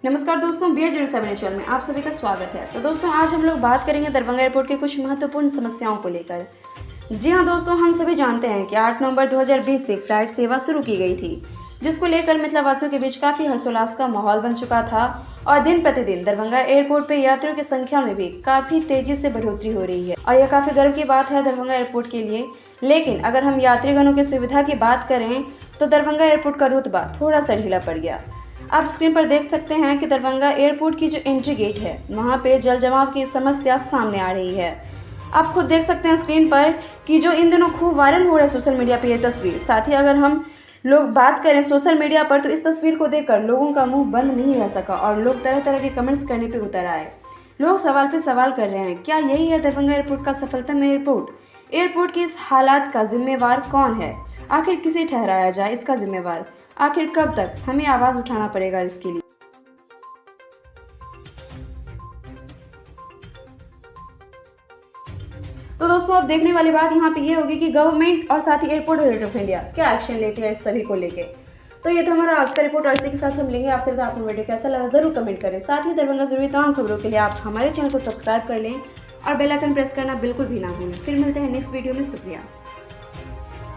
नमस्कार दोस्तों, BR07 channel में आप सभी का स्वागत है। तो दोस्तों आज हम लोग बात करेंगे दरभंगा एयरपोर्ट के कुछ महत्वपूर्ण समस्याओं को लेकर। जी हाँ दोस्तों, हम सभी जानते हैं कि 8 नवंबर 2020 से फ्लाइट सेवा शुरू की गई थी, जिसको लेकर मिथिला वासियों के बीच काफ़ी हर्षोल्लास का माहौल बन चुका था और दिन प्रतिदिन दरभंगा एयरपोर्ट पर यात्रियों की संख्या में भी काफ़ी तेजी से बढ़ोतरी हो रही है और यह काफ़ी गर्व की बात है दरभंगा एयरपोर्ट के लिए। लेकिन अगर हम यात्रीगणों की सुविधा की बात करें तो दरभंगा एयरपोर्ट का रुतबा थोड़ा सा ढीला पड़ गया। आप स्क्रीन पर देख सकते हैं कि दरभंगा एयरपोर्ट की जो एंट्री गेट है वहां पे जल जमाव की समस्या सामने आ रही है। आप खुद देख सकते हैं स्क्रीन पर कि जो इन दिनों खूब वायरल हो रहा है सोशल मीडिया पे ये तस्वीर। साथ ही अगर हम लोग बात करें सोशल मीडिया पर तो इस तस्वीर को देखकर लोगों का मुंह बंद नहीं रह सका और लोग तरह तरह के कमेंट्स करने पर उतर आए। लोग सवाल पे सवाल कर रहे हैं, क्या यही है दरभंगा एयरपोर्ट का सफलतम एयरपोर्ट? एयरपोर्ट की इस हालात का जिम्मेवार कौन है? आखिर किसे ठहराया जाए इसका जिम्मेवार? आखिर कब तक हमें आवाज उठाना पड़ेगा इसके लिए? तो दोस्तों अब देखने वाली बात यहाँ पे ये होगी कि गवर्नमेंट और साथ ही एयरपोर्ट अथॉरिटी ऑफ इंडिया क्या एक्शन लेती है इस सभी को लेके। तो ये था हमारा आज का रिपोर्ट और इसी के साथ हम लेंगे आपसे। आपको वीडियो कैसा लगा जरूर कमेंट करें। साथ ही दरभंगा जरूरी तमाम खबरों के लिए आप हमारे चैनल को सब्सक्राइब कर लें और बेल आइकन प्रेस करना बिल्कुल भी ना भूलें। फिर मिलते हैं नेक्स्ट वीडियो में। शुक्रिया।